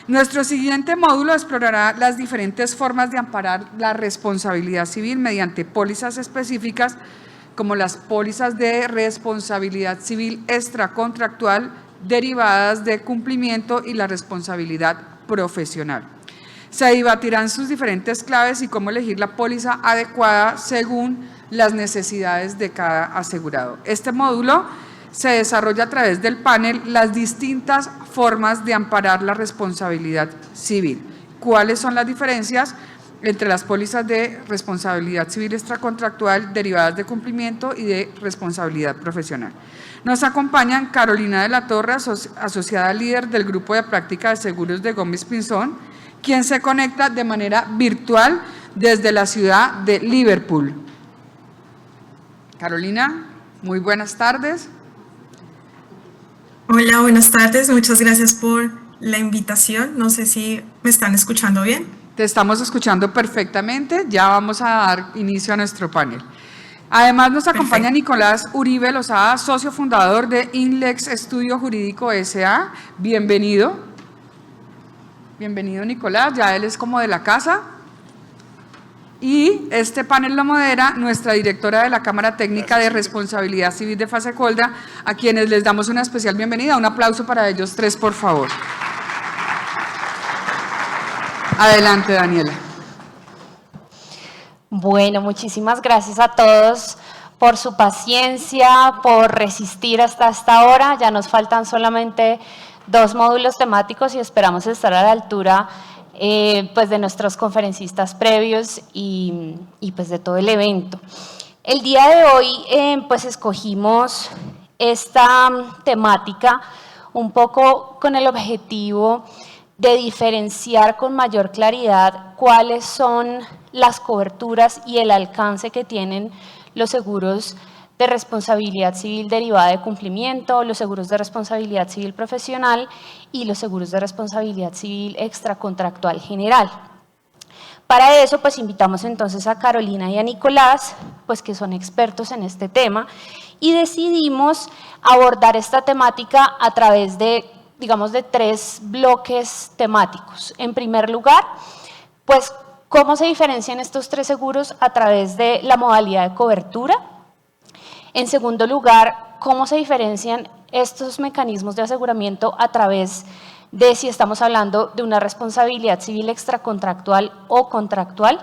Nuestro siguiente módulo explorará las diferentes formas de amparar la responsabilidad civil mediante pólizas específicas, como las pólizas de responsabilidad civil extracontractual derivadas de cumplimiento y la responsabilidad profesional. Se debatirán sus diferentes claves y cómo elegir la póliza adecuada según las necesidades de cada asegurado. Este módulo se desarrolla a través del panel las distintas formas de amparar la responsabilidad civil. ¿Cuáles son las diferencias entre las pólizas de responsabilidad civil extracontractual derivadas de cumplimiento y de responsabilidad profesional? Nos acompañan Carolina de la Torre, asociada líder del Grupo de Práctica de Seguros de Gómez Pinzón, quien se conecta de manera virtual desde la ciudad de Liverpool. Carolina, muy buenas tardes. Hola, buenas tardes. Muchas gracias por la invitación. No sé si me están escuchando bien. Te estamos escuchando perfectamente. Ya vamos a dar inicio a nuestro panel. Además nos acompaña Perfecto. Nicolás Uribe Lozada, socio fundador de Inlex Estudio Jurídico S.A. Bienvenido. Bienvenido, Nicolás. Ya él es como de la casa. Y este panel lo modera nuestra directora de la Cámara Técnica de Responsabilidad Civil de Fasecolda, a quienes les damos una especial bienvenida. Un aplauso para ellos tres, por favor. Adelante, Daniela. Bueno, muchísimas gracias a todos por su paciencia, por resistir hasta esta hora. Ya nos faltan solamente 2 módulos temáticos y esperamos estar a la altura pues de nuestros conferencistas previos y pues de todo el evento. El día de hoy pues escogimos esta temática un poco con el objetivo de diferenciar con mayor claridad cuáles son las coberturas y el alcance que tienen los seguros de responsabilidad civil derivada de cumplimiento, los seguros de responsabilidad civil profesional y los seguros de responsabilidad civil extracontractual general. Para eso, pues invitamos entonces a Carolina y a Nicolás, pues que son expertos en este tema, y decidimos abordar esta temática a través de, digamos, de 3 bloques temáticos. En primer lugar, pues, ¿cómo se diferencian estos 3 seguros a través de la modalidad de cobertura? En segundo lugar, ¿cómo se diferencian estos mecanismos de aseguramiento a través de si estamos hablando de una responsabilidad civil extracontractual o contractual?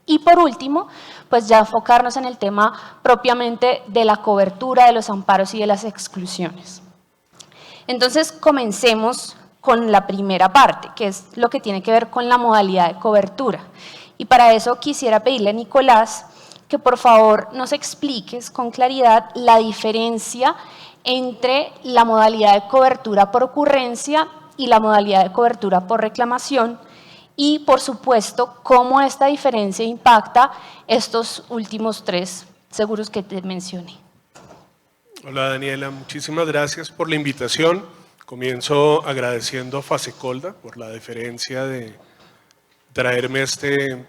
Y por último, pues ya enfocarnos en el tema propiamente de la cobertura, de los amparos y de las exclusiones. Entonces, comencemos con la primera parte, que es lo que tiene que ver con la modalidad de cobertura. Y para eso quisiera pedirle a Nicolás que por favor nos expliques con claridad la diferencia entre la modalidad de cobertura por ocurrencia y la modalidad de cobertura por reclamación y, por supuesto, cómo esta diferencia impacta estos últimos 3 seguros que te mencioné. Hola Daniela, muchísimas gracias por la invitación. Comienzo agradeciendo a Fasecolda por la deferencia de traerme este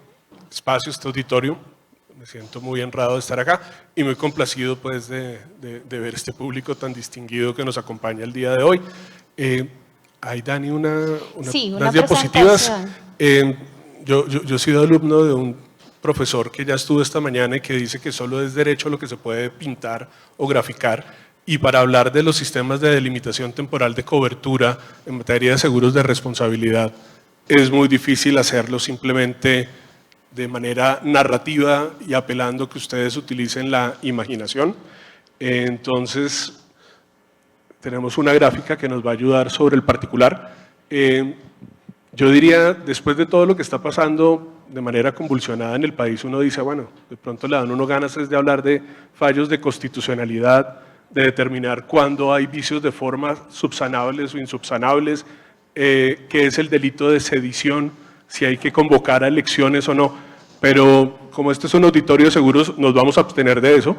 espacio, este auditorio. Me siento muy honrado de estar acá y muy complacido pues, de ver este público tan distinguido que nos acompaña el día de hoy. Hay, Dani, unas diapositivas. Yo he sido alumno de un profesor que ya estuvo esta mañana y que dice que solo es derecho lo que se puede pintar o graficar. Y para hablar de los sistemas de delimitación temporal de cobertura en materia de seguros de responsabilidad, es muy difícil hacerlo simplemente de manera narrativa y apelando que ustedes utilicen la imaginación. Entonces, tenemos una gráfica que nos va a ayudar sobre el particular. Yo diría, después de todo lo que está pasando de manera convulsionada en el país, uno dice, bueno, de pronto le dan uno ganas es de hablar de fallos de constitucionalidad, de determinar cuándo hay vicios de forma subsanables o insubsanables, qué es el delito de sedición, si hay que convocar a elecciones o no, pero como este es un auditorio de seguros, nos vamos a abstener de eso.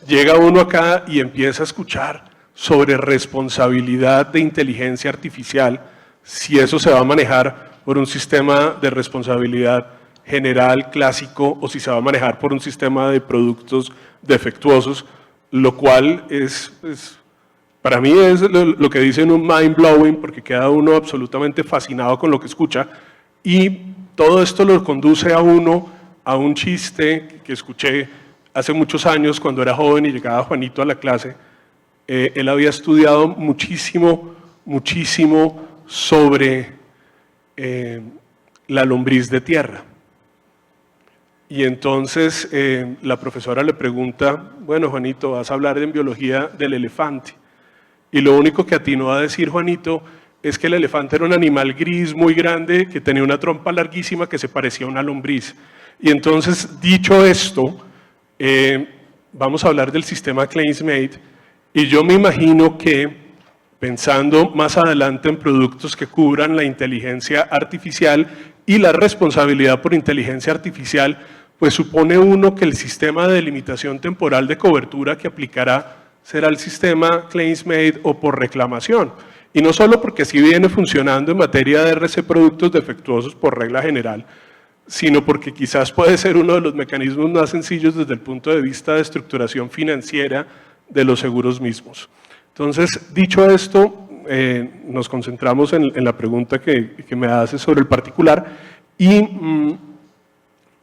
Llega uno acá y empieza a escuchar sobre responsabilidad de inteligencia artificial, si eso se va a manejar por un sistema de responsabilidad general, clásico, o si se va a manejar por un sistema de productos defectuosos, lo cual es Para mí es lo que dicen un mind blowing, porque queda uno absolutamente fascinado con lo que escucha, y todo esto lo conduce a uno a un chiste que escuché hace muchos años cuando era joven y llegaba Juanito a la clase. Él había estudiado muchísimo sobre la lombriz de tierra. Y entonces la profesora le pregunta, bueno, Juanito, vas a hablar en biología del elefante. Y lo único que atinó a decir Juanito es que el elefante era un animal gris muy grande que tenía una trompa larguísima que se parecía a una lombriz. Y entonces, dicho esto, vamos a hablar del sistema ClainsMate. Y yo me imagino que, pensando más adelante en productos que cubran la inteligencia artificial y la responsabilidad por inteligencia artificial, pues supone uno que el sistema de delimitación temporal de cobertura que aplicará será el sistema ClainsMate o por reclamación. Y no solo porque así viene funcionando en materia de RC productos defectuosos por regla general, sino porque quizás puede ser uno de los mecanismos más sencillos desde el punto de vista de estructuración financiera de los seguros mismos. Entonces, dicho esto, nos concentramos en la pregunta que me hace sobre el particular y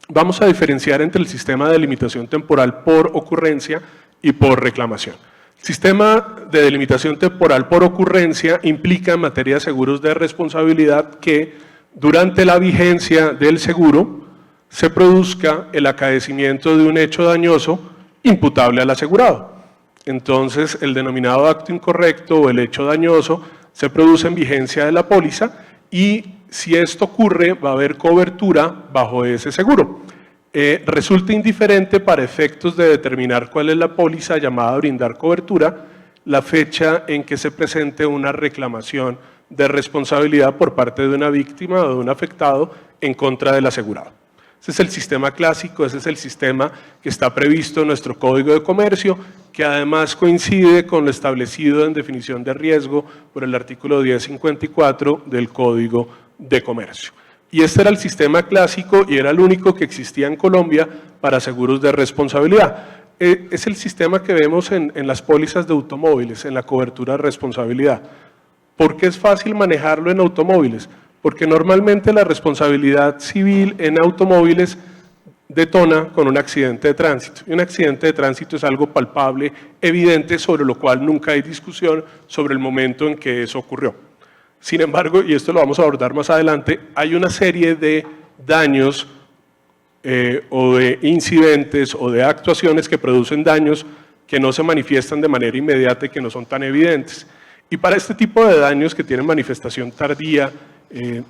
vamos a diferenciar entre el sistema de delimitación temporal por ocurrencia y por reclamación. El sistema de delimitación temporal por ocurrencia implica en materia de seguros de responsabilidad que durante la vigencia del seguro se produzca el acaecimiento de un hecho dañoso imputable al asegurado. Entonces, el denominado acto incorrecto o el hecho dañoso se produce en vigencia de la póliza y si esto ocurre va a haber cobertura bajo ese seguro. Resulta indiferente para efectos de determinar cuál es la póliza llamada a brindar cobertura, la fecha en que se presente una reclamación de responsabilidad por parte de una víctima o de un afectado en contra del asegurado. Ese es el sistema clásico, ese es el sistema que está previsto en nuestro Código de Comercio, que además coincide con lo establecido en definición de riesgo por el artículo 1054 del Código de Comercio. Y este era el sistema clásico y era el único que existía en Colombia para seguros de responsabilidad. Es el sistema que vemos en las pólizas de automóviles, en la cobertura de responsabilidad. ¿Por qué es fácil manejarlo en automóviles? Porque normalmente la responsabilidad civil en automóviles detona con un accidente de tránsito. Y un accidente de tránsito es algo palpable, evidente, sobre lo cual nunca hay discusión sobre el momento en que eso ocurrió. Sin embargo, y esto lo vamos a abordar más adelante, hay una serie de daños o de incidentes o de actuaciones que producen daños que no se manifiestan de manera inmediata y que no son tan evidentes. Y para este tipo de daños que tienen manifestación tardía,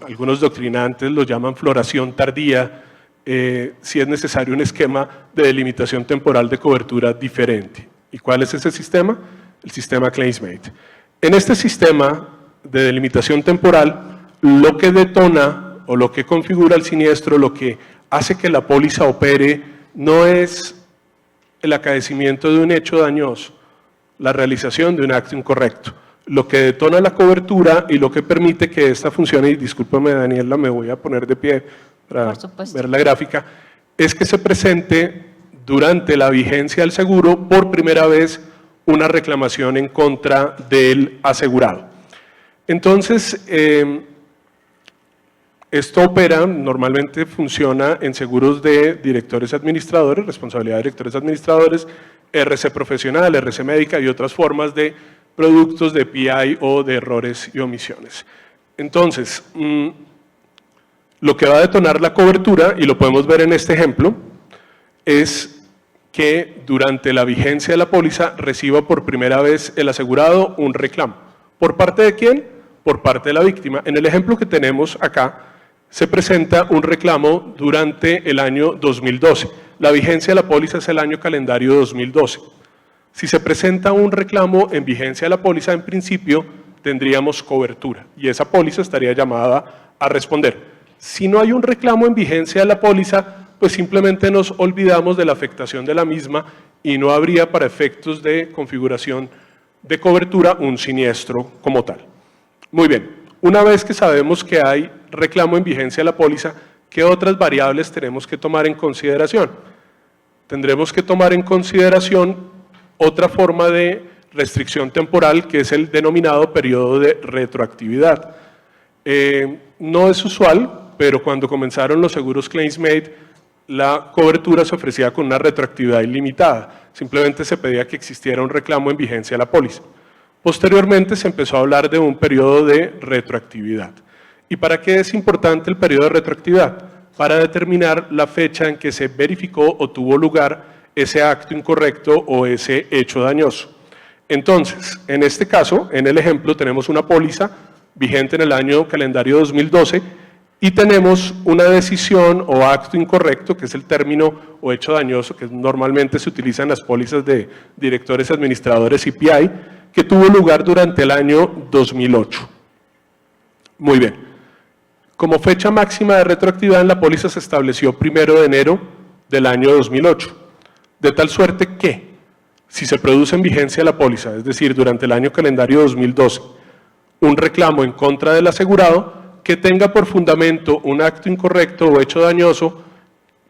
algunos doctrinantes lo llaman floración tardía, sí es necesario un esquema de delimitación temporal de cobertura diferente. ¿Y cuál es ese sistema? El sistema ClainsMate. En este sistema de delimitación temporal, lo que detona o lo que configura el siniestro, lo que hace que la póliza opere, no es el acaecimiento de un hecho dañoso, la realización de un acto incorrecto. Lo que detona la cobertura y lo que permite que esta funcione, y discúlpame Daniela, me voy a poner de pie para ver la gráfica, es que se presente durante la vigencia del seguro por primera vez una reclamación en contra del asegurado. Entonces, esto opera, normalmente funciona en seguros de directores administradores, responsabilidad de directores administradores, RC profesional, RC médica y otras formas de productos de PI o de errores y omisiones. Entonces, lo que va a detonar la cobertura, y lo podemos ver en este ejemplo, es que durante la vigencia de la póliza reciba por primera vez el asegurado un reclamo. ¿Por parte de quién? Por parte de la víctima. En el ejemplo que tenemos acá, se presenta un reclamo durante el año 2012. La vigencia de la póliza es el año calendario 2012. Si se presenta un reclamo en vigencia de la póliza, en principio tendríamos cobertura y esa póliza estaría llamada a responder. Si no hay un reclamo en vigencia de la póliza, pues simplemente nos olvidamos de la afectación de la misma y no habría para efectos de configuración de cobertura un siniestro como tal. Muy bien, una vez que sabemos que hay reclamo en vigencia de la póliza, ¿qué otras variables tenemos que tomar en consideración? Tendremos que tomar en consideración otra forma de restricción temporal, que es el denominado periodo de retroactividad. No es usual, pero cuando comenzaron los seguros ClaimsMate, la cobertura se ofrecía con una retroactividad ilimitada. Simplemente se pedía que existiera un reclamo en vigencia de la póliza. Posteriormente se empezó a hablar de un periodo de retroactividad. ¿Y para qué es importante el periodo de retroactividad? Para determinar la fecha en que se verificó o tuvo lugar ese acto incorrecto o ese hecho dañoso. Entonces, en este caso, en el ejemplo, tenemos una póliza vigente en el año calendario 2012 y tenemos una decisión o acto incorrecto, que es el término o hecho dañoso que normalmente se utiliza en las pólizas de directores administradores CPI, que tuvo lugar durante el año 2008. Muy bien. Como fecha máxima de retroactividad en la póliza se estableció 1 de enero del año 2008, de tal suerte que, si se produce en vigencia la póliza, es decir, durante el año calendario 2012, un reclamo en contra del asegurado que tenga por fundamento un acto incorrecto o hecho dañoso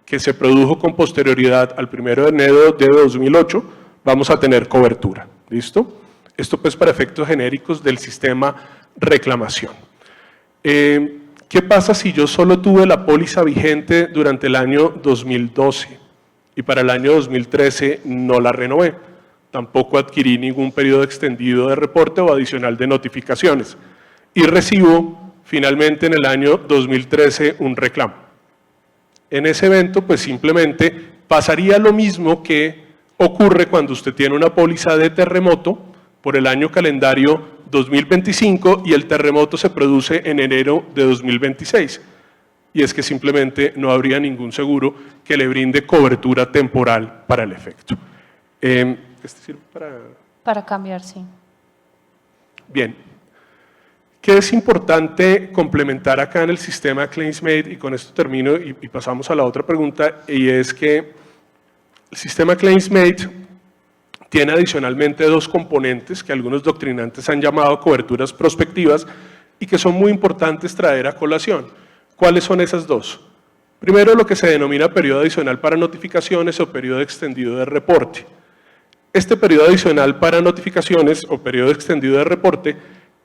que se produjo con posterioridad al 1 de enero de 2008, vamos a tener cobertura. ¿Listo? Esto pues para efectos genéricos del sistema reclamación. ¿Qué pasa si yo solo tuve la póliza vigente durante el año 2012 y para el año 2013 no la renové? Tampoco adquirí ningún periodo extendido de reporte o adicional de notificaciones y recibo finalmente en el año 2013 un reclamo. En ese evento pues simplemente pasaría lo mismo que ocurre cuando usted tiene una póliza de terremoto por el año calendario 2025 y el terremoto se produce en enero de 2026. Y es que simplemente no habría ningún seguro que le brinde cobertura temporal para el efecto. ¿Este sirve para cambiar, sí? Bien. ¿Qué es importante complementar acá en el sistema ClaimsMate? Y con esto termino y pasamos a la otra pregunta, y es que el sistema ClaimsMate tiene adicionalmente dos componentes que algunos doctrinantes han llamado coberturas prospectivas y que son muy importantes traer a colación. ¿Cuáles son esas dos? Primero, lo que se denomina periodo adicional para notificaciones o periodo extendido de reporte. Este periodo adicional para notificaciones o periodo extendido de reporte,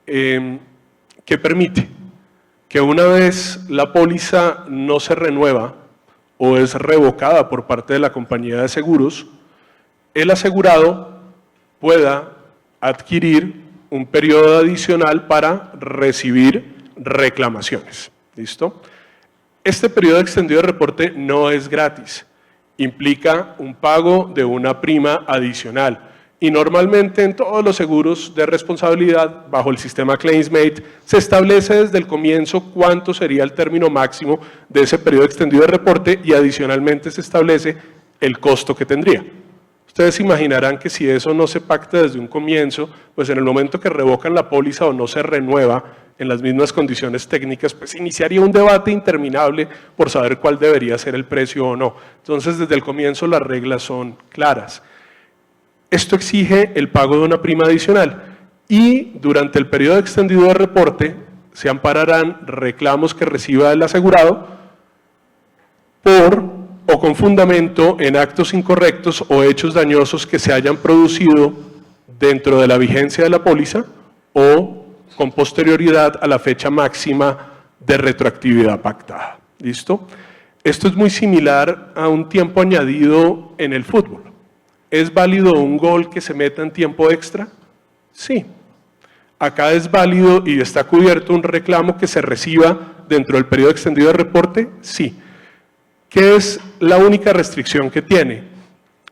¿qué permite? Que una vez la póliza no se renueva o es revocada por parte de la compañía de seguros, el asegurado pueda adquirir un periodo adicional para recibir reclamaciones. ¿Listo? Este periodo extendido de reporte no es gratis, implica un pago de una prima adicional y normalmente en todos los seguros de responsabilidad bajo el sistema ClaimsMate se establece desde el comienzo cuánto sería el término máximo de ese periodo extendido de reporte y adicionalmente se establece el costo que tendría. Ustedes imaginarán que si eso no se pacta desde un comienzo, pues en el momento que revocan la póliza o no se renueva en las mismas condiciones técnicas, pues iniciaría un debate interminable por saber cuál debería ser el precio o no. Entonces, desde el comienzo las reglas son claras. Esto exige el pago de una prima adicional y durante el periodo extendido de reporte se ampararán reclamos que reciba el asegurado por o con fundamento en actos incorrectos o hechos dañosos que se hayan producido dentro de la vigencia de la póliza o con posterioridad a la fecha máxima de retroactividad pactada. ¿Listo? Esto es muy similar a un tiempo añadido en el fútbol. ¿Es válido un gol que se meta en tiempo extra? Sí. Acá es válido y está cubierto un reclamo que se reciba dentro del periodo extendido de reporte? Sí. ¿Qué es la única restricción que tiene?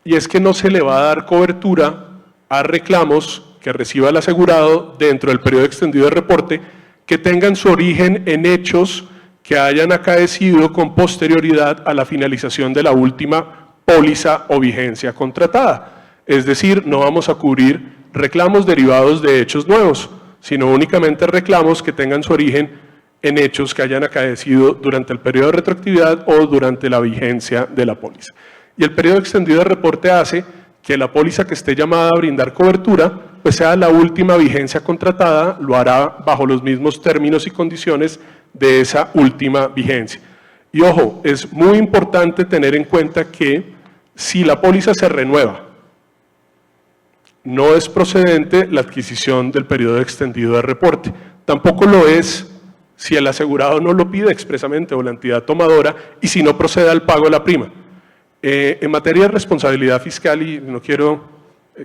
Y es que no se le va a dar cobertura a reclamos que reciba el asegurado dentro del periodo extendido de reporte que tengan su origen en hechos que hayan acaecido con posterioridad a la finalización de la última póliza o vigencia contratada. Es decir, no vamos a cubrir reclamos derivados de hechos nuevos, sino únicamente reclamos que tengan su origen en hechos que hayan acaecido durante el periodo de retroactividad o durante la vigencia de la póliza. Y el periodo extendido de reporte hace que la póliza que esté llamada a brindar cobertura, pues sea la última vigencia contratada, lo hará bajo los mismos términos y condiciones de esa última vigencia. Y ojo, es muy importante tener en cuenta que si la póliza se renueva no es procedente la adquisición del periodo extendido de reporte. Tampoco lo es si el asegurado no lo pide expresamente o la entidad tomadora y si no procede al pago de la prima. En materia de responsabilidad fiscal, y no quiero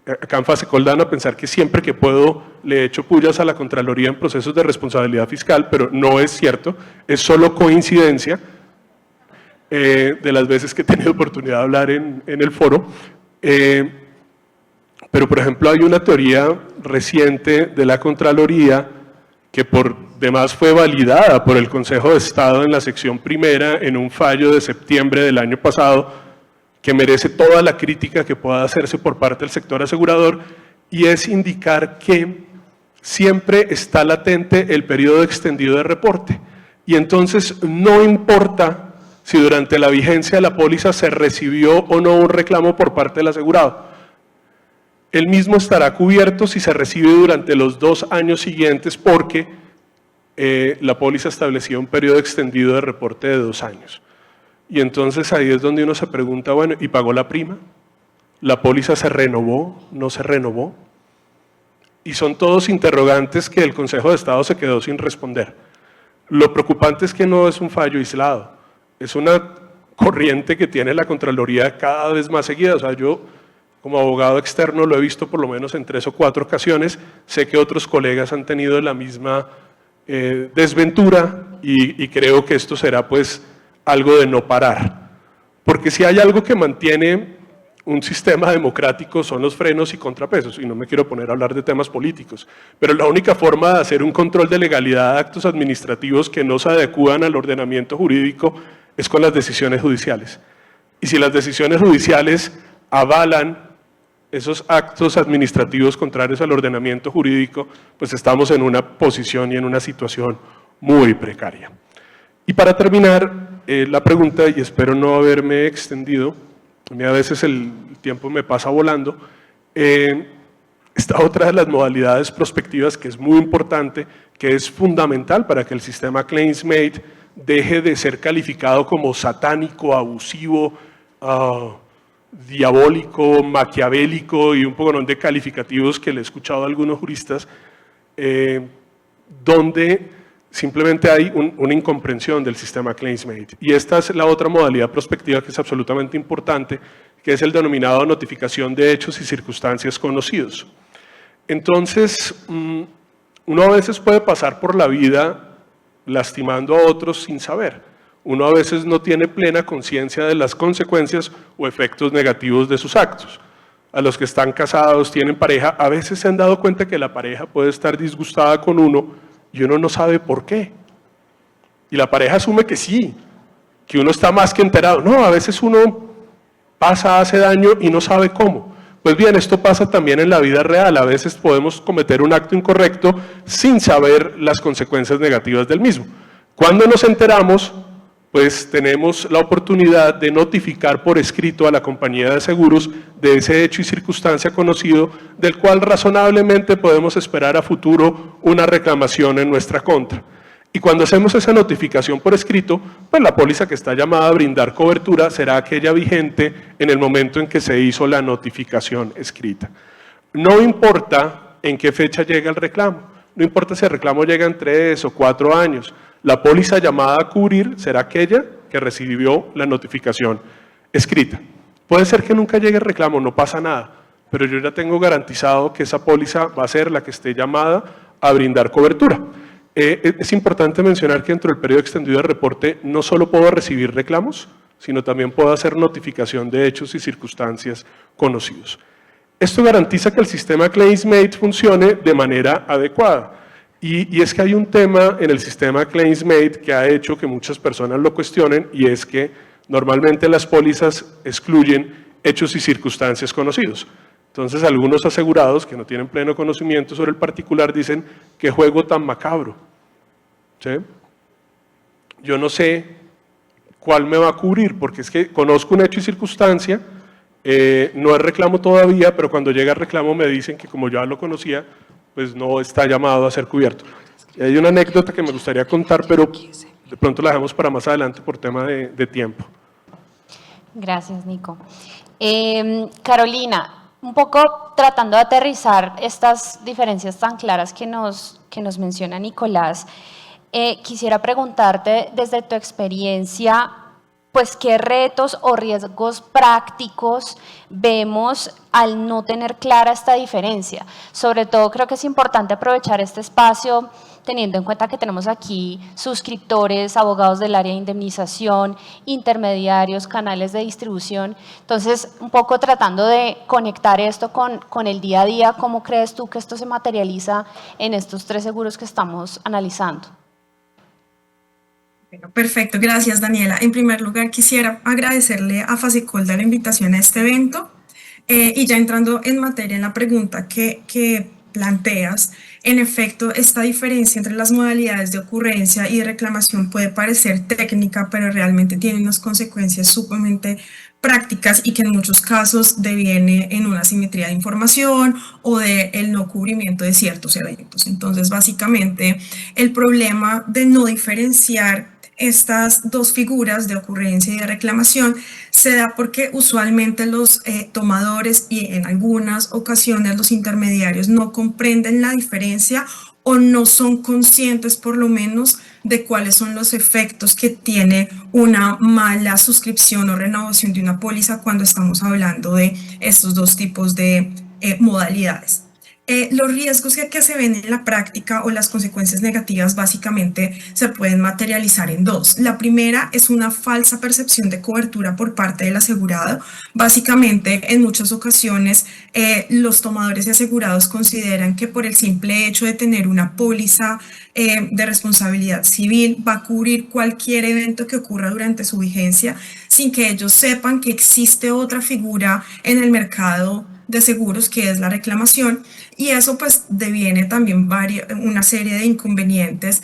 acá en Fasecolda pensar que siempre que puedo le echo pullas a la Contraloría en procesos de responsabilidad fiscal, pero no es cierto, es solo coincidencia de las veces que he tenido oportunidad de hablar en el foro. Pero, por ejemplo, hay una teoría reciente de la Contraloría que por demás fue validada por el Consejo de Estado en la sección primera en un fallo de septiembre del año pasado, que merece toda la crítica que pueda hacerse por parte del sector asegurador, y es indicar que siempre está latente el periodo extendido de reporte. Y entonces no importa si durante la vigencia de la póliza se recibió o no un reclamo por parte del asegurado. El mismo estará cubierto si se recibe durante los 2 años siguientes porque la póliza establecía un periodo extendido de reporte de 2 años. Y entonces ahí es donde uno se pregunta, bueno, ¿y pagó la prima? ¿La póliza se renovó? ¿No se renovó? Y son todos interrogantes que el Consejo de Estado se quedó sin responder. Lo preocupante es que no es un fallo aislado, es una corriente que tiene la Contraloría cada vez más seguida. O sea, yo como abogado externo lo he visto por lo menos en 3 o 4 ocasiones, sé que otros colegas han tenido la misma desventura y creo que esto será pues algo de no parar. Porque si hay algo que mantiene un sistema democrático son los frenos y contrapesos, y no me quiero poner a hablar de temas políticos, pero la única forma de hacer un control de legalidad de actos administrativos que no se adecúan al ordenamiento jurídico es con las decisiones judiciales. Y si las decisiones judiciales avalan esos actos administrativos contrarios al ordenamiento jurídico, pues estamos en una posición y en una situación muy precaria. Y para terminar la pregunta, y espero no haberme extendido, a mí a veces el tiempo me pasa volando, esta otra de las modalidades prospectivas que es muy importante, que es fundamental para que el sistema ClaimsMate deje de ser calificado como satánico, abusivo, diabólico, maquiavélico y un poco de calificativos que le he escuchado a algunos juristas, donde simplemente hay una incomprensión del sistema ClaimsMate. Y esta es la otra modalidad prospectiva que es absolutamente importante, que es el denominado notificación de hechos y circunstancias conocidos. Entonces, uno a veces puede pasar por la vida lastimando a otros sin saber. Uno a veces no tiene plena conciencia de las consecuencias o efectos negativos de sus actos. A los que están casados, tienen pareja, a veces se han dado cuenta que la pareja puede estar disgustada con uno y uno no sabe por qué. Y la pareja asume que sí, que uno está más que enterado. No, a veces uno pasa, hace daño y no sabe cómo. Pues bien, esto pasa también en la vida real. A veces podemos cometer un acto incorrecto sin saber las consecuencias negativas del mismo. Cuando nos enteramos, pues tenemos la oportunidad de notificar por escrito a la compañía de seguros de ese hecho y circunstancia conocido, del cual razonablemente podemos esperar a futuro una reclamación en nuestra contra. Y cuando hacemos esa notificación por escrito, pues la póliza que está llamada a brindar cobertura será aquella vigente en el momento en que se hizo la notificación escrita. No importa en qué fecha llega el reclamo, no importa si el reclamo llega en 3 o 4 años, la póliza llamada a cubrir será aquella que recibió la notificación escrita. Puede ser que nunca llegue el reclamo, no pasa nada, pero yo ya tengo garantizado que esa póliza va a ser la que esté llamada a brindar cobertura. Es importante mencionar que dentro del periodo extendido de reporte no solo puedo recibir reclamos, sino también puedo hacer notificación de hechos y circunstancias conocidos. Esto garantiza que el sistema ClaimsMate funcione de manera adecuada. Y es que hay un tema en el sistema ClaimsMate que ha hecho que muchas personas lo cuestionen, y es que normalmente las pólizas excluyen hechos y circunstancias conocidos. Entonces algunos asegurados que no tienen pleno conocimiento sobre el particular dicen, ¿qué juego tan macabro? ¿Sí? Yo no sé cuál me va a cubrir, porque es que conozco un hecho y circunstancia, no es reclamo todavía, pero cuando llega el reclamo me dicen que como ya lo conocía, pues no está llamado a ser cubierto. Y hay una anécdota que me gustaría contar, pero de pronto la dejamos para más adelante por tema de tiempo. Gracias, Nico. Carolina, un poco tratando de aterrizar estas diferencias tan claras que nos menciona Nicolás, quisiera preguntarte desde tu experiencia, pues qué retos o riesgos prácticos vemos al no tener clara esta diferencia. Sobre todo creo que es importante aprovechar este espacio teniendo en cuenta que tenemos aquí suscriptores, abogados del área de indemnización, intermediarios, canales de distribución. Entonces, un poco tratando de conectar esto con el día a día, ¿cómo crees tú que esto se materializa en estos 3 seguros que estamos analizando? Bueno, perfecto, gracias Daniela. En primer lugar, quisiera agradecerle a Fasecolda la invitación a este evento y ya entrando en materia en la pregunta que planteas, en efecto, esta diferencia entre las modalidades de ocurrencia y de reclamación puede parecer técnica, pero realmente tiene unas consecuencias sumamente prácticas y que en muchos casos deviene en una asimetría de información o de el no cubrimiento de ciertos eventos. Entonces, básicamente, el problema de no diferenciar estas dos figuras de ocurrencia y de reclamación se da porque usualmente los tomadores y en algunas ocasiones los intermediarios no comprenden la diferencia o no son conscientes por lo menos de cuáles son los efectos que tiene una mala suscripción o renovación de una póliza cuando estamos hablando de estos dos tipos de modalidades. Los riesgos que se ven en la práctica o las consecuencias negativas básicamente se pueden materializar en dos. La primera es una falsa percepción de cobertura por parte del asegurado. Básicamente, en muchas ocasiones, los tomadores y asegurados consideran que por el simple hecho de tener una póliza de responsabilidad civil va a cubrir cualquier evento que ocurra durante su vigencia sin que ellos sepan que existe otra figura en el mercado de seguros que es la reclamación, y eso pues deviene también una serie de inconvenientes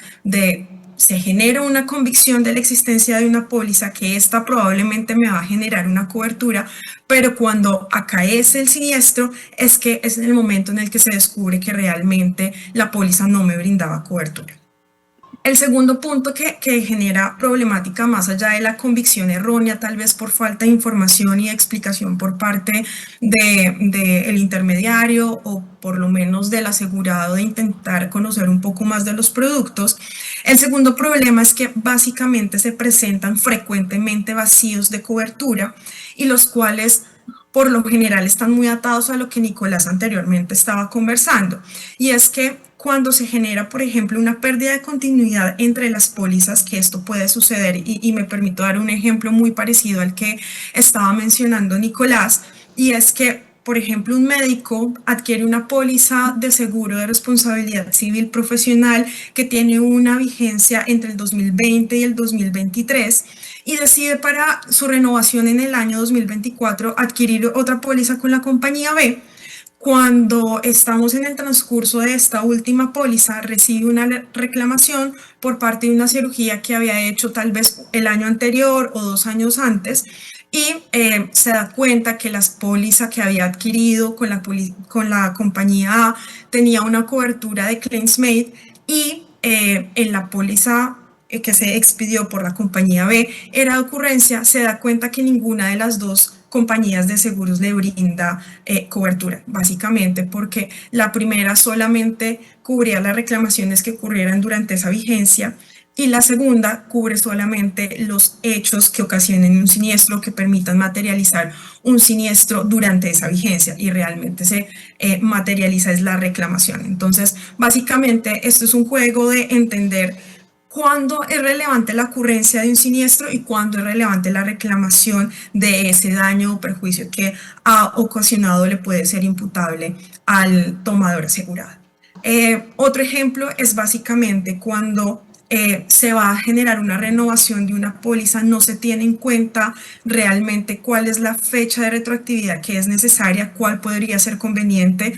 se genera una convicción de la existencia de una póliza que esta probablemente me va a generar una cobertura, pero cuando acaece el siniestro es que es el momento en el que se descubre que realmente la póliza no me brindaba cobertura. El segundo punto que genera problemática más allá de la convicción errónea, tal vez por falta de información y explicación por parte del intermediario o por lo menos del asegurado de intentar conocer un poco más de los productos. El segundo problema es que básicamente se presentan frecuentemente vacíos de cobertura y los cuales por lo general están muy atados a lo que Nicolás anteriormente estaba conversando, y es que cuando se genera, por ejemplo, una pérdida de continuidad entre las pólizas, que esto puede suceder, y me permito dar un ejemplo muy parecido al que estaba mencionando Nicolás, y es que, por ejemplo, un médico adquiere una póliza de seguro de responsabilidad civil profesional que tiene una vigencia entre el 2020 y el 2023, y decide para su renovación en el año 2024 adquirir otra póliza con la compañía B. Cuando estamos en el transcurso de esta última póliza, recibe una reclamación por parte de una cirugía que había hecho tal vez el año anterior o 2 años antes, y se da cuenta que la póliza que había adquirido con la compañía A tenía una cobertura de claims made, y en la póliza que se expidió por la compañía B era de ocurrencia, se da cuenta que ninguna de las dos compañías de seguros le brinda cobertura, básicamente porque la primera solamente cubría las reclamaciones que ocurrieran durante esa vigencia y la segunda cubre solamente los hechos que ocasionen un siniestro, que permitan materializar un siniestro durante esa vigencia, y realmente se materializa es la reclamación. Entonces, básicamente esto es un juego de entender cuándo es relevante la ocurrencia de un siniestro y cuándo es relevante la reclamación de ese daño o perjuicio que ha ocasionado le puede ser imputable al tomador asegurado. Otro ejemplo es básicamente cuando se va a generar una renovación de una póliza, no se tiene en cuenta realmente cuál es la fecha de retroactividad que es necesaria, cuál podría ser conveniente,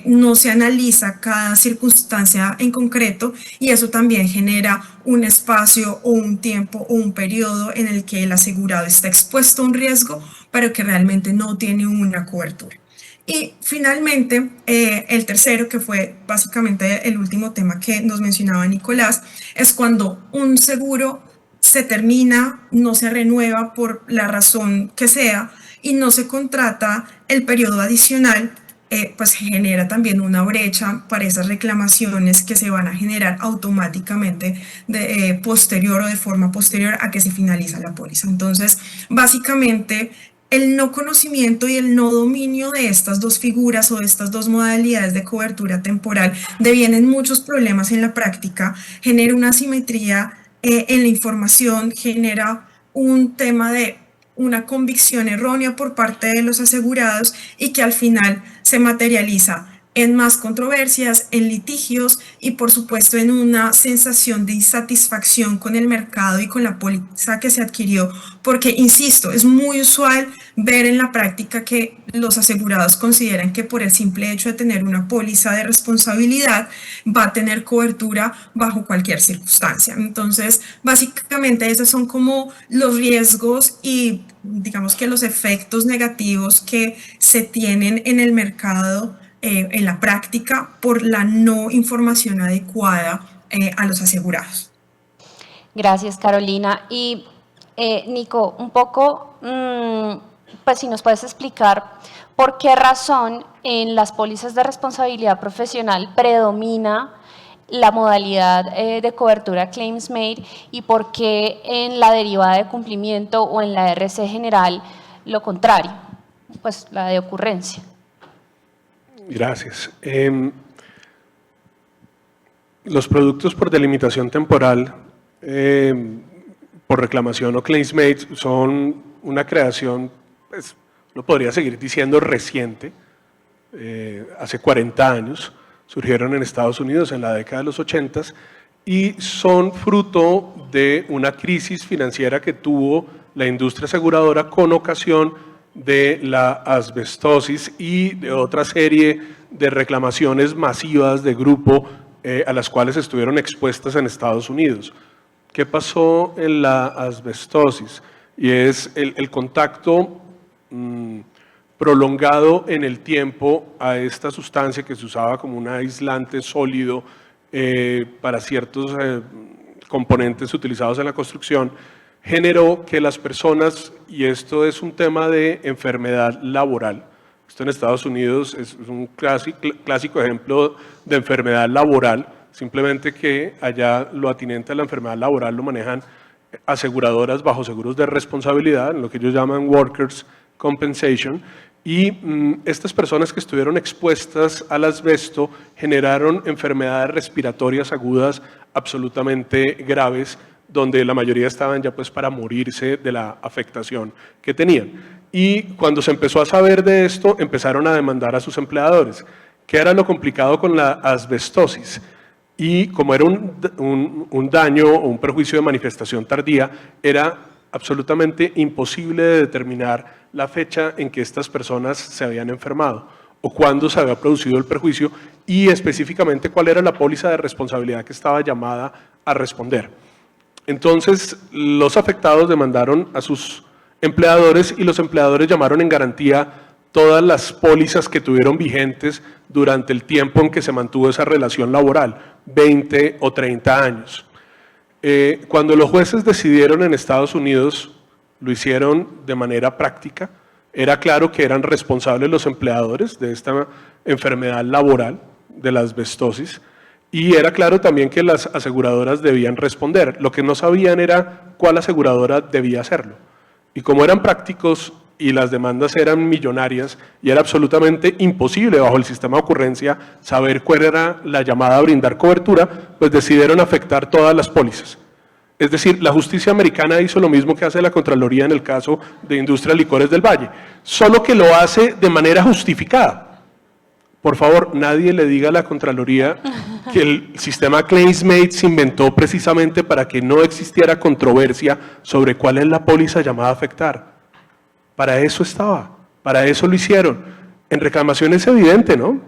no se analiza cada circunstancia en concreto, y eso también genera un espacio o un tiempo o un periodo en el que el asegurado está expuesto a un riesgo, pero que realmente no tiene una cobertura. Y finalmente, el tercero, que fue básicamente el último tema que nos mencionaba Nicolás, es cuando un seguro se termina, no se renueva por la razón que sea y no se contrata el periodo adicional, pues genera también una brecha para esas reclamaciones que se van a generar automáticamente posterior o de forma posterior a que se finaliza la póliza. Entonces, básicamente, el no conocimiento y el no dominio de estas dos figuras o de estas dos modalidades de cobertura temporal devienen muchos problemas en la práctica, genera una asimetría en la información, genera un tema de una convicción errónea por parte de los asegurados y que al final se materializa en más controversias, en litigios y por supuesto en una sensación de insatisfacción con el mercado y con la póliza que se adquirió, porque insisto, es muy usual ver en la práctica que los asegurados consideran que por el simple hecho de tener una póliza de responsabilidad va a tener cobertura bajo cualquier circunstancia. Entonces, básicamente esos son como los riesgos y digamos que los efectos negativos que se tienen en el mercado en la práctica por la no información adecuada a los asegurados. Gracias, Carolina. Y Nico, un poco, pues si nos puedes explicar por qué razón en las pólizas de responsabilidad profesional predomina la modalidad de cobertura claims made y por qué en la derivada de cumplimiento o en la RC general lo contrario, pues la de ocurrencia. Gracias. Los productos por delimitación temporal, por reclamación o claims made, son una creación, pues, lo podría seguir diciendo reciente, hace 40 años, surgieron en Estados Unidos en la década de los 80 y son fruto de una crisis financiera que tuvo la industria aseguradora con ocasión de la asbestosis y de otra serie de reclamaciones masivas de grupo a las cuales estuvieron expuestas en Estados Unidos. ¿Qué pasó en la asbestosis? Y es el contacto prolongado en el tiempo a esta sustancia que se usaba como un aislante sólido para ciertos componentes utilizados en la construcción, generó que las personas, y esto es un tema de enfermedad laboral, esto en Estados Unidos es un clásico ejemplo de enfermedad laboral, simplemente que allá lo atinente a la enfermedad laboral lo manejan aseguradoras bajo seguros de responsabilidad, en lo que ellos llaman Workers' Compensation, y estas personas que estuvieron expuestas al asbesto generaron enfermedades respiratorias agudas absolutamente graves, donde la mayoría estaban ya pues para morirse de la afectación que tenían. Y cuando se empezó a saber de esto, empezaron a demandar a sus empleadores. ¿Qué era lo complicado con la asbestosis? Y como era un daño o un perjuicio de manifestación tardía, era absolutamente imposible de determinar la fecha en que estas personas se habían enfermado o cuándo se había producido el perjuicio y específicamente cuál era la póliza de responsabilidad que estaba llamada a responder. Entonces, los afectados demandaron a sus empleadores y los empleadores llamaron en garantía todas las pólizas que tuvieron vigentes durante el tiempo en que se mantuvo esa relación laboral, 20 o 30 años. Cuando los jueces decidieron en Estados Unidos, lo hicieron de manera práctica, era claro que eran responsables los empleadores de esta enfermedad laboral, de la asbestosis, y era claro también que las aseguradoras debían responder. Lo que no sabían era cuál aseguradora debía hacerlo. Y como eran prácticos y las demandas eran millonarias y era absolutamente imposible bajo el sistema de ocurrencia saber cuál era la llamada a brindar cobertura, pues decidieron afectar todas las pólizas. Es decir, la justicia americana hizo lo mismo que hace la Contraloría en el caso de Industria de Licores del Valle, solo que lo hace de manera justificada. Por favor, nadie le diga a la Contraloría que el sistema Claims Made se inventó precisamente para que no existiera controversia sobre cuál es la póliza llamada a afectar. Para eso estaba, para eso lo hicieron. En reclamación es evidente, ¿no?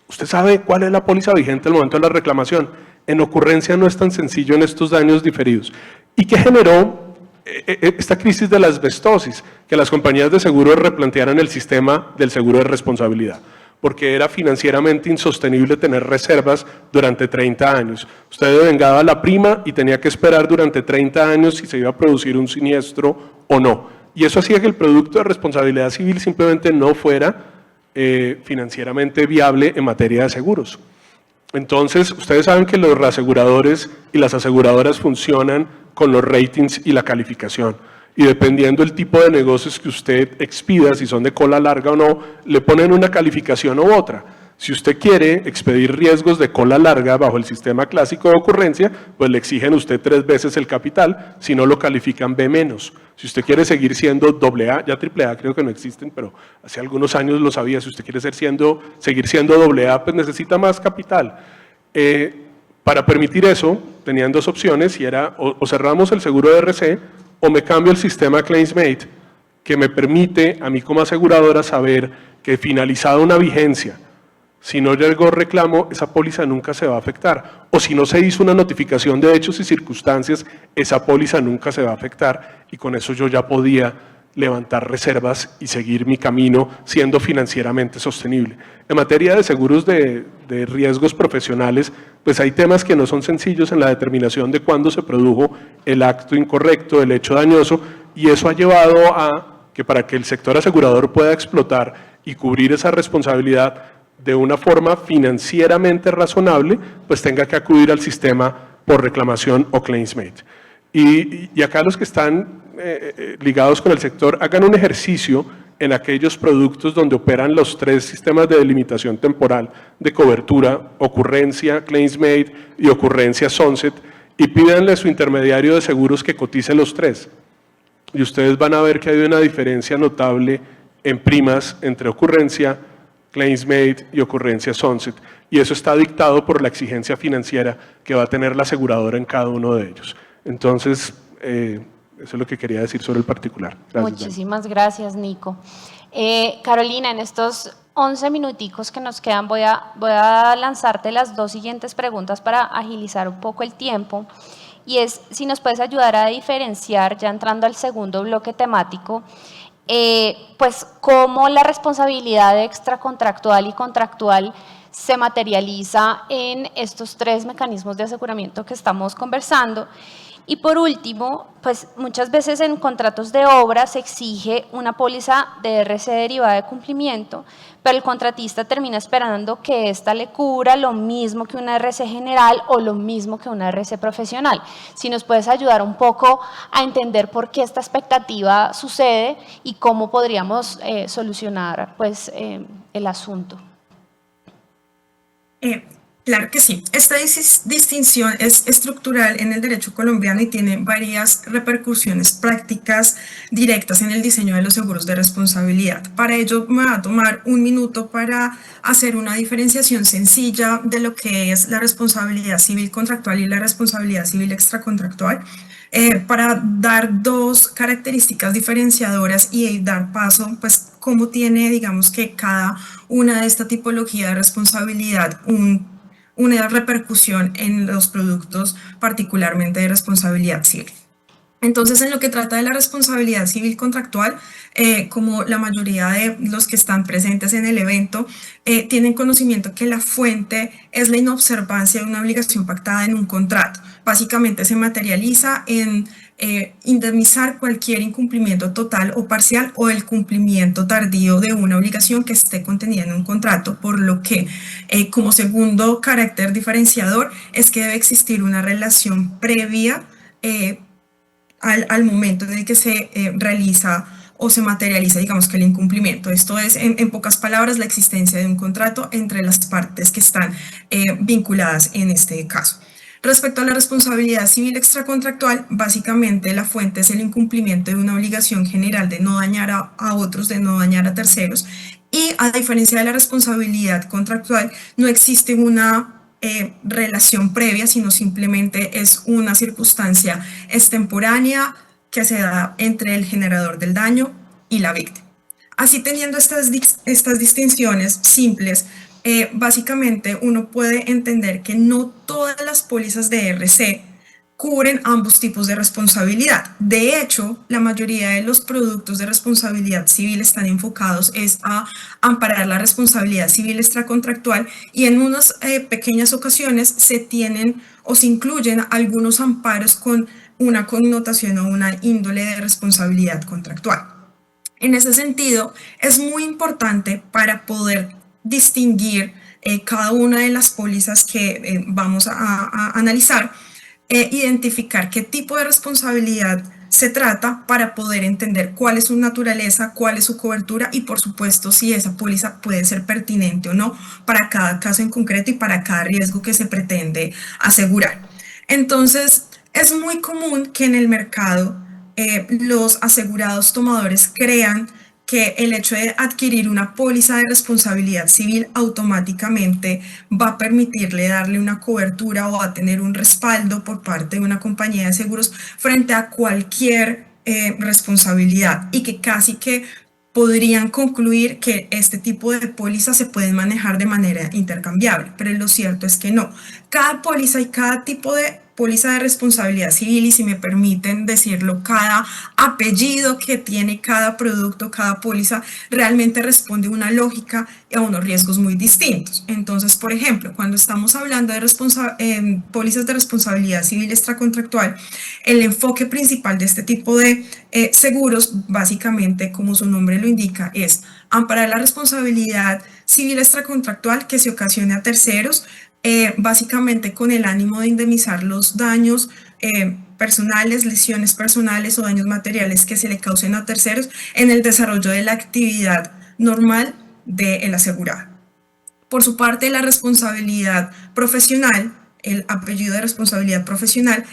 Usted sabe cuál es la póliza vigente al momento de la reclamación. En ocurrencia no es tan sencillo en estos daños diferidos. ¿Y qué generó esta crisis de la asbestosis? Que las compañías de seguros replantearan el sistema del seguro de responsabilidad. porque era financieramente insostenible tener reservas durante 30 años. Usted devengaba la prima y tenía que esperar durante 30 años si se iba a producir un siniestro o no. Y eso hacía que el producto de responsabilidad civil simplemente no fuera financieramente viable en materia de seguros. Entonces, ustedes saben que los reaseguradores y las aseguradoras funcionan con los ratings y la calificación. Y dependiendo del tipo de negocios que usted expida, si son de cola larga o no, le ponen una calificación u otra. Si usted quiere expedir riesgos de cola larga bajo el sistema clásico de ocurrencia, pues le exigen a usted 3 veces el capital, si no lo califican B-. Si usted quiere seguir siendo AA, ya AAA creo que no existen, pero hace algunos años lo sabía, si usted quiere seguir siendo AA, pues necesita más capital. Para permitir eso, tenían 2 opciones, y era o cerramos el seguro de RC, o me cambio el sistema ClaimsMate, que me permite a mí como aseguradora saber que finalizada una vigencia, si no llegó reclamo, esa póliza nunca se va a afectar. O si no se hizo una notificación de hechos y circunstancias, esa póliza nunca se va a afectar, y con eso yo ya podía levantar reservas y seguir mi camino siendo financieramente sostenible. En materia de seguros de riesgos profesionales, pues hay temas que no son sencillos en la determinación de cuándo se produjo el acto incorrecto, el hecho dañoso, y eso ha llevado a que para que el sector asegurador pueda explotar y cubrir esa responsabilidad de una forma financieramente razonable, pues tenga que acudir al sistema por reclamación o ClaimsMate. Y acá los que están ligados con el sector, hagan un ejercicio en aquellos productos donde operan los 3 sistemas de delimitación temporal de cobertura, ocurrencia ClaimsMate y ocurrencia Sunset, y pídanle a su intermediario de seguros que cotice los 3. Y ustedes van a ver que hay una diferencia notable en primas entre ocurrencia, ClaimsMate y ocurrencia Sunset, y eso está dictado por la exigencia financiera que va a tener la aseguradora en cada uno de ellos. Entonces, eso es lo que quería decir sobre el particular. Gracias, Muchísimas gracias, Nico. Carolina, en estos 11 minuticos que nos quedan voy a lanzarte las 2 siguientes preguntas para agilizar un poco el tiempo, y es si nos puedes ayudar a diferenciar, ya entrando al segundo bloque temático, pues cómo la responsabilidad extracontractual y contractual se materializa en estos 3 mecanismos de aseguramiento que estamos conversando. Y por último, pues muchas veces en contratos de obra se exige una póliza de RC derivada de cumplimiento, pero el contratista termina esperando que ésta le cubra lo mismo que una RC general o lo mismo que una RC profesional. Si nos puedes ayudar un poco a entender por qué esta expectativa sucede y cómo podríamos solucionar pues, el asunto. Claro que sí. Esta distinción es estructural en el derecho colombiano y tiene varias repercusiones prácticas directas en el diseño de los seguros de responsabilidad. Para ello me va a tomar un minuto para hacer una diferenciación sencilla de lo que es la responsabilidad civil contractual y la responsabilidad civil extracontractual, para dar 2 características diferenciadoras y dar paso, pues, cómo tiene, digamos, que cada una de esta tipología de responsabilidad una repercusión en los productos, particularmente de responsabilidad civil. Entonces, en lo que trata de la responsabilidad civil contractual, como la mayoría de los que están presentes en el evento, tienen conocimiento que la fuente es la inobservancia de una obligación pactada en un contrato. Básicamente se materializa en indemnizar cualquier incumplimiento total o parcial o el cumplimiento tardío de una obligación que esté contenida en un contrato, por lo que como segundo carácter diferenciador es que debe existir una relación previa al momento en el que se realiza o se materializa, digamos, que el incumplimiento. Esto es, en pocas palabras, la existencia de un contrato entre las partes que están vinculadas en este caso. Respecto a la responsabilidad civil extracontractual, básicamente la fuente es el incumplimiento de una obligación general de no dañar a otros, de no dañar a terceros, y a diferencia de la responsabilidad contractual, no existe una relación previa, sino simplemente es una circunstancia extemporánea que se da entre el generador del daño y la víctima. Así, teniendo estas distinciones simples, básicamente uno puede entender que no todas las pólizas de RC cubren ambos tipos de responsabilidad. De hecho, la mayoría de los productos de responsabilidad civil están enfocados a amparar la responsabilidad civil extracontractual y en unas pequeñas ocasiones se tienen o se incluyen algunos amparos con una connotación o una índole de responsabilidad contractual. En ese sentido, es muy importante para poder distinguir cada una de las pólizas que vamos a analizar, identificar qué tipo de responsabilidad se trata para poder entender cuál es su naturaleza, cuál es su cobertura y por supuesto si esa póliza puede ser pertinente o no para cada caso en concreto y para cada riesgo que se pretende asegurar. Entonces, es muy común que en el mercado los asegurados tomadores crean que el hecho de adquirir una póliza de responsabilidad civil automáticamente va a permitirle darle una cobertura o a tener un respaldo por parte de una compañía de seguros frente a cualquier responsabilidad y que casi que podrían concluir que este tipo de pólizas se pueden manejar de manera intercambiable, pero lo cierto es que no. Cada póliza y cada tipo de póliza de responsabilidad civil, y si me permiten decirlo, cada apellido que tiene cada producto, cada póliza, realmente responde a una lógica y a unos riesgos muy distintos. Entonces, por ejemplo, cuando estamos hablando de pólizas de responsabilidad civil extracontractual, el enfoque principal de este tipo de seguros, básicamente, como su nombre lo indica, es amparar la responsabilidad civil extracontractual que se ocasione a terceros, básicamente con el ánimo de indemnizar los daños personales, lesiones personales o daños materiales que se le causen a terceros en el desarrollo de la actividad normal del asegurado. Por su parte, la responsabilidad profesional, el apellido de responsabilidad profesional,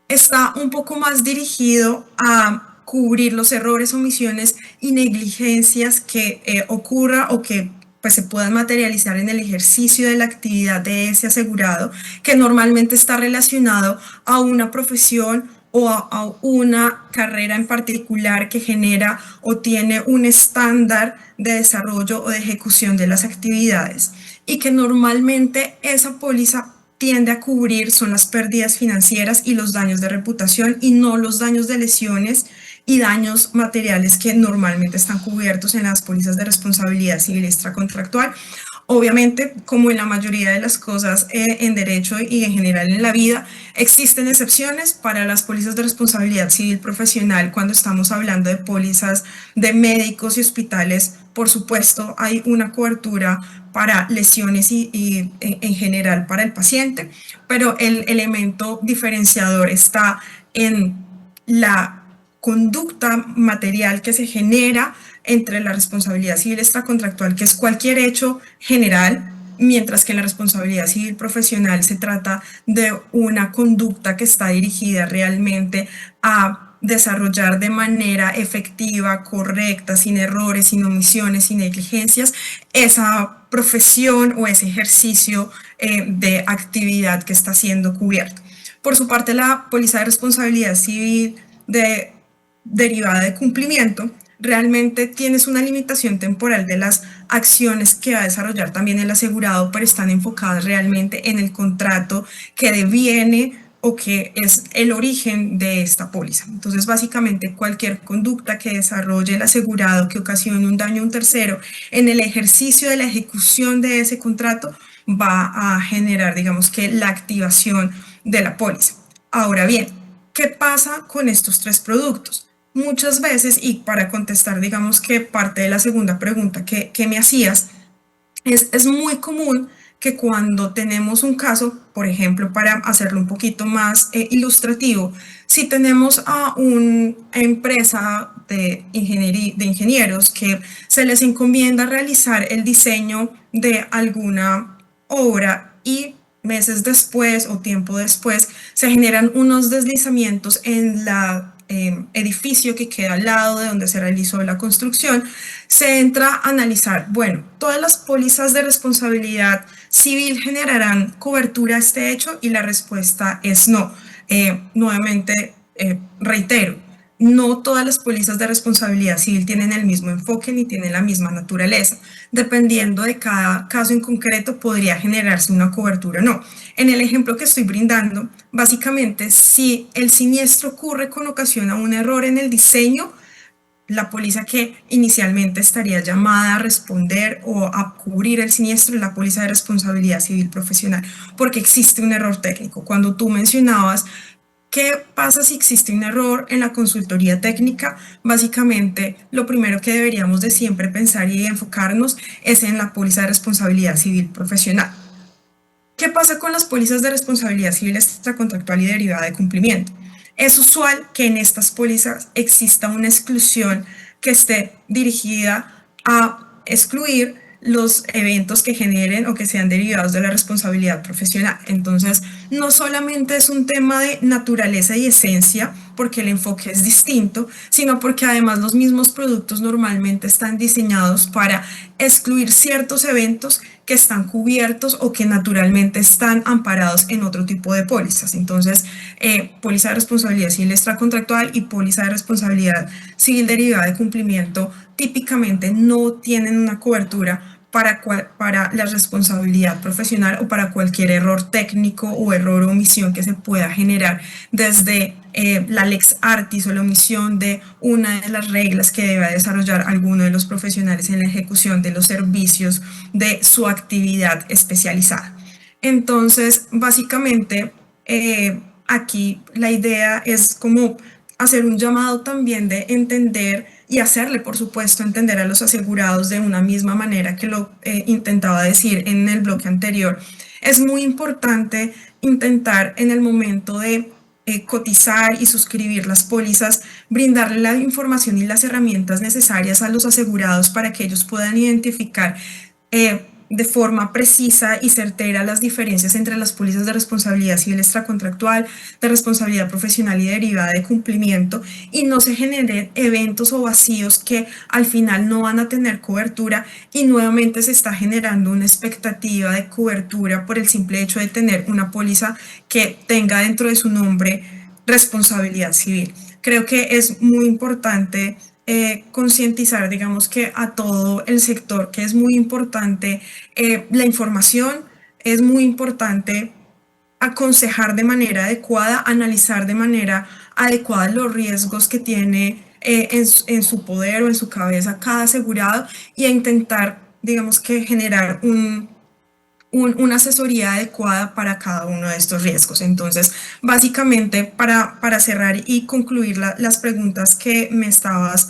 está un poco más dirigido a cubrir los errores, omisiones y negligencias que ocurra o que pues se puedan materializar en el ejercicio de la actividad de ese asegurado, que normalmente está relacionado a una profesión o a una carrera en particular que genera o tiene un estándar de desarrollo o de ejecución de las actividades y que normalmente esa póliza tiende a cubrir son las pérdidas financieras y los daños de reputación y no los daños de lesiones y daños materiales que normalmente están cubiertos en las pólizas de responsabilidad civil extracontractual. Obviamente, como en la mayoría de las cosas en derecho y en general en la vida, existen excepciones para las pólizas de responsabilidad civil profesional cuando estamos hablando de pólizas de médicos y hospitales. Por supuesto, hay una cobertura para lesiones y en general para el paciente, pero el elemento diferenciador está en la conducta material que se genera entre la responsabilidad civil extracontractual, que es cualquier hecho general, mientras que en la responsabilidad civil profesional se trata de una conducta que está dirigida realmente a desarrollar de manera efectiva, correcta, sin errores, sin omisiones, sin negligencias, esa profesión o ese ejercicio de actividad que está siendo cubierto. Por su parte, la póliza de responsabilidad civil derivada de cumplimiento realmente tienes una limitación temporal de las acciones que va a desarrollar también el asegurado, pero están enfocadas realmente en el contrato que deviene o que es el origen de esta póliza. Entonces, básicamente, cualquier conducta que desarrolle el asegurado que ocasione un daño a un tercero en el ejercicio de la ejecución de ese contrato va a generar, digamos que, la activación de la póliza. Ahora bien, ¿qué pasa con estos tres productos? Muchas veces, y para contestar, digamos que parte de la segunda pregunta que me hacías, es muy común que cuando tenemos un caso, por ejemplo, para hacerlo un poquito más ilustrativo, si tenemos a una empresa de ingenieros que se les encomienda realizar el diseño de alguna obra y meses después o tiempo después se generan unos deslizamientos en la edificio que queda al lado de donde se realizó la construcción, se entra a analizar, bueno, todas las pólizas de responsabilidad civil generarán cobertura a este hecho y la respuesta es no. Nuevamente, reitero, no todas las pólizas de responsabilidad civil tienen el mismo enfoque ni tienen la misma naturaleza. Dependiendo de cada caso en concreto, podría generarse una cobertura o no. En el ejemplo que estoy brindando, básicamente, si el siniestro ocurre con ocasión a un error en el diseño, la póliza que inicialmente estaría llamada a responder o a cubrir el siniestro es la póliza de responsabilidad civil profesional, porque existe un error técnico. Cuando tú mencionabas ¿qué pasa si existe un error en la consultoría técnica? Básicamente, lo primero que deberíamos de siempre pensar y enfocarnos es en la póliza de responsabilidad civil profesional. ¿Qué pasa con las pólizas de responsabilidad civil extracontractual y derivada de cumplimiento? Es usual que en estas pólizas exista una exclusión que esté dirigida a excluir los eventos que generen o que sean derivados de la responsabilidad profesional. Entonces, no solamente es un tema de naturaleza y esencia, porque el enfoque es distinto, sino porque además los mismos productos normalmente están diseñados para excluir ciertos eventos que están cubiertos o que naturalmente están amparados en otro tipo de pólizas. Entonces, póliza de responsabilidad civil extracontractual y póliza de responsabilidad civil derivada de cumplimiento típicamente no tienen una cobertura para la responsabilidad profesional o para cualquier error técnico o error o omisión que se pueda generar desde la lex artis o la omisión de una de las reglas que debe desarrollar alguno de los profesionales en la ejecución de los servicios de su actividad especializada. Entonces, básicamente, aquí la idea es como hacer un llamado también de entender y hacerle, por supuesto, entender a los asegurados de una misma manera que lo intentaba decir en el bloque anterior. Es muy importante intentar en el momento de cotizar y suscribir las pólizas, brindarle la información y las herramientas necesarias a los asegurados para que ellos puedan identificar de forma precisa y certera las diferencias entre las pólizas de responsabilidad civil extracontractual, de responsabilidad profesional y derivada de cumplimiento, y no se generen eventos o vacíos que al final no van a tener cobertura y nuevamente se está generando una expectativa de cobertura por el simple hecho de tener una póliza que tenga dentro de su nombre responsabilidad civil. Creo que es muy importante concientizar, digamos que a todo el sector, que es muy importante la información, es muy importante aconsejar de manera adecuada, analizar de manera adecuada los riesgos que tiene en su poder o en su cabeza cada asegurado y a intentar, digamos que generar una asesoría adecuada para cada uno de estos riesgos. Entonces, básicamente, para cerrar y concluir las preguntas que me estabas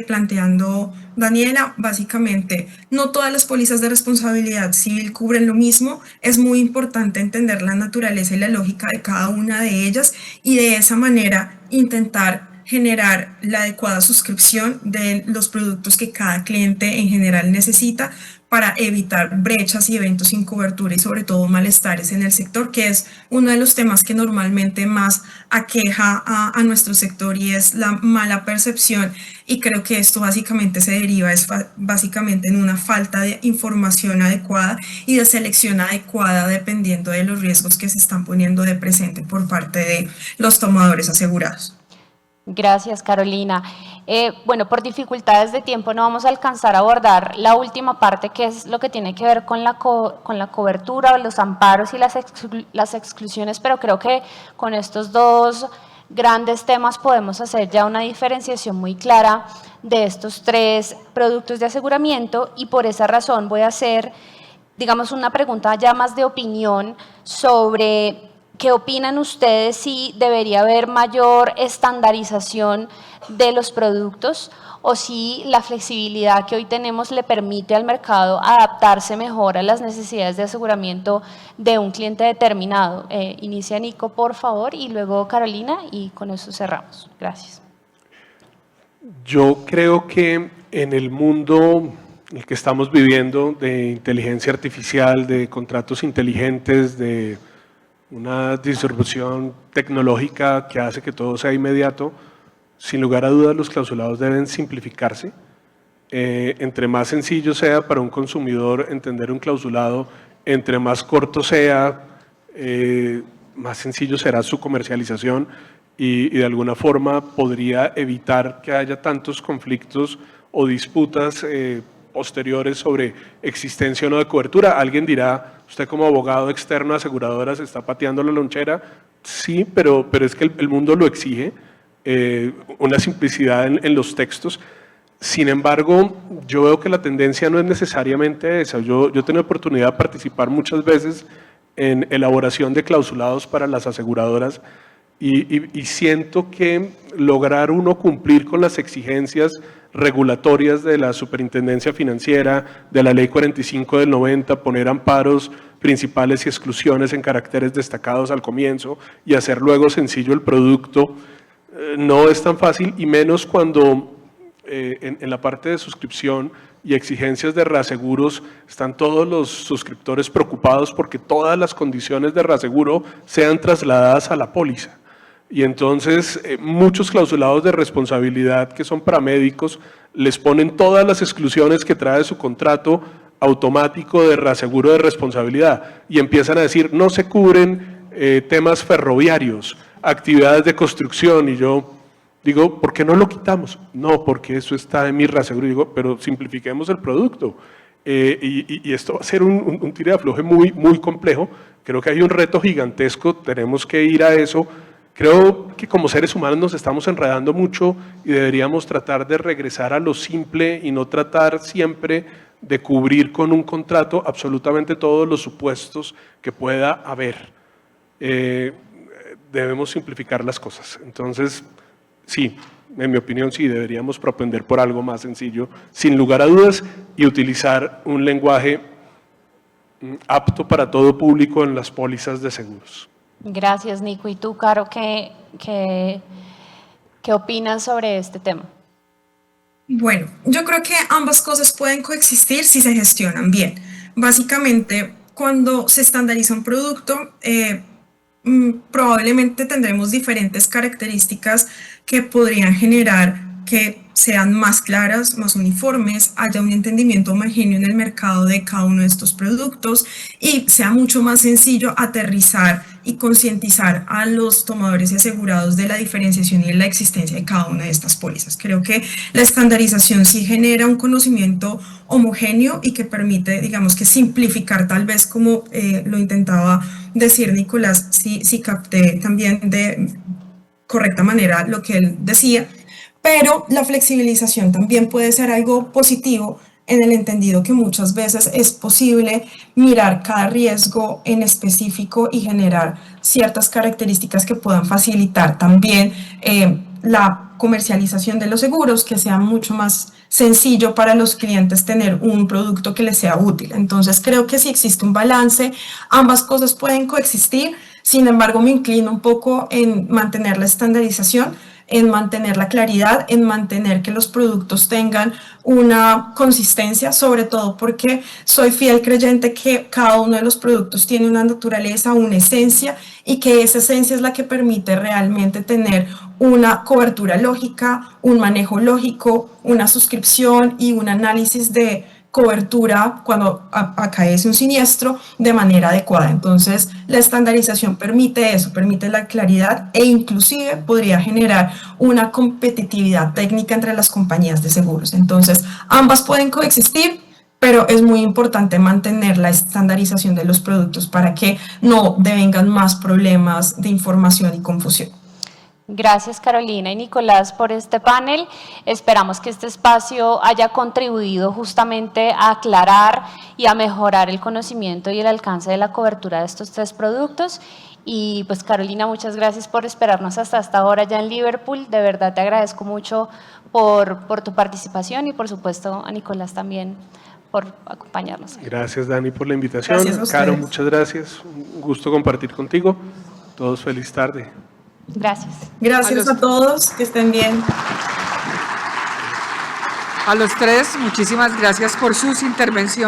planteando, Daniela, básicamente, no todas las pólizas de responsabilidad civil cubren lo mismo. Es muy importante entender la naturaleza y la lógica de cada una de ellas y de esa manera intentar generar la adecuada suscripción de los productos que cada cliente en general necesita para evitar brechas y eventos sin cobertura y sobre todo malestares en el sector, que es uno de los temas que normalmente más aqueja a nuestro sector y es la mala percepción, y creo que esto básicamente se deriva básicamente en una falta de información adecuada y de selección adecuada dependiendo de los riesgos que se están poniendo de presente por parte de los tomadores asegurados. Gracias, Carolina. Bueno, por dificultades de tiempo no vamos a alcanzar a abordar la última parte, que es lo que tiene que ver con la cobertura, los amparos y las exclusiones, pero creo que con estos dos grandes temas podemos hacer ya una diferenciación muy clara de estos tres productos de aseguramiento, y por esa razón voy a hacer, digamos, una pregunta ya más de opinión sobre ¿qué opinan ustedes si debería haber mayor estandarización de los productos o si la flexibilidad que hoy tenemos le permite al mercado adaptarse mejor a las necesidades de aseguramiento de un cliente determinado? Inicia Nico, por favor, y luego Carolina, y con eso cerramos. Gracias. Yo creo que en el mundo en el que estamos viviendo de inteligencia artificial, de contratos inteligentes, de una distribución tecnológica que hace que todo sea inmediato, sin lugar a dudas los clausulados deben simplificarse. Entre más sencillo sea para un consumidor entender un clausulado, entre más corto sea, más sencillo será su comercialización y de alguna forma podría evitar que haya tantos conflictos o disputas posteriores sobre existencia o no de cobertura. Alguien dirá, usted como abogado externo de aseguradoras está pateando la lonchera. Sí, pero es que el mundo lo exige, una simplicidad en los textos. Sin embargo, yo veo que la tendencia no es necesariamente esa. Yo he tenido oportunidad de participar muchas veces en elaboración de clausulados para las aseguradoras y siento que lograr uno cumplir con las exigencias regulatorias de la Superintendencia Financiera, de la Ley 45 del 90, poner amparos principales y exclusiones en caracteres destacados al comienzo y hacer luego sencillo el producto, no es tan fácil, y menos cuando en la parte de suscripción y exigencias de reaseguros están todos los suscriptores preocupados porque todas las condiciones de reaseguro sean trasladadas a la póliza. Y entonces muchos clausulados de responsabilidad que son para médicos les ponen todas las exclusiones que trae su contrato automático de reaseguro de responsabilidad y empiezan a decir no se cubren temas ferroviarios, actividades de construcción, y yo digo, ¿por qué no lo quitamos? No, porque eso está en mi reaseguro. Digo, pero simplifiquemos el producto. Y esto va a ser un tira de afloje muy complejo. Creo que hay un reto gigantesco, tenemos que ir a eso. Creo que como seres humanos nos estamos enredando mucho y deberíamos tratar de regresar a lo simple y no tratar siempre de cubrir con un contrato absolutamente todos los supuestos que pueda haber. Debemos simplificar las cosas. Entonces, sí, en mi opinión sí, deberíamos propender por algo más sencillo, sin lugar a dudas, y utilizar un lenguaje apto para todo público en las pólizas de seguros. Gracias, Nico. ¿Y tú, Caro, qué opinas sobre este tema? Bueno, yo creo que ambas cosas pueden coexistir si se gestionan bien. Básicamente, cuando se estandariza un producto, probablemente tendremos diferentes características que podrían generar que sean más claras, más uniformes, haya un entendimiento homogéneo en el mercado de cada uno de estos productos y sea mucho más sencillo aterrizar y concientizar a los tomadores y asegurados de la diferenciación y de la existencia de cada una de estas pólizas. Creo que la estandarización sí genera un conocimiento homogéneo y que permite, digamos, que simplificar, tal vez como lo intentaba decir Nicolás, si capté también de correcta manera lo que él decía. Pero la flexibilización también puede ser algo positivo en el entendido que muchas veces es posible mirar cada riesgo en específico y generar ciertas características que puedan facilitar también la comercialización de los seguros, que sea mucho más sencillo para los clientes tener un producto que les sea útil. Entonces creo que si existe un balance, ambas cosas pueden coexistir. Sin embargo, me inclino un poco en mantener la estandarización, en mantener la claridad, en mantener que los productos tengan una consistencia, sobre todo porque soy fiel creyente que cada uno de los productos tiene una naturaleza, una esencia, y que esa esencia es la que permite realmente tener una cobertura lógica, un manejo lógico, una suscripción y un análisis de cobertura cuando acaece un siniestro de manera adecuada. Entonces, la estandarización permite eso, permite la claridad e inclusive podría generar una competitividad técnica entre las compañías de seguros. Entonces, ambas pueden coexistir, pero es muy importante mantener la estandarización de los productos para que no devengan más problemas de información y confusión. Gracias, Carolina y Nicolás, por este panel. Esperamos que este espacio haya contribuido justamente a aclarar y a mejorar el conocimiento y el alcance de la cobertura de estos tres productos. Y pues, Carolina, muchas gracias por esperarnos hasta esta hora ya en Liverpool. De verdad te agradezco mucho por tu participación y, por supuesto, a Nicolás también por acompañarnos. Gracias, Dani, por la invitación. Gracias a Caro, ustedes. muchas gracias. Un gusto compartir contigo. Todos feliz tarde. Gracias. Gracias a todos, que estén bien. A los tres, muchísimas gracias por sus intervenciones.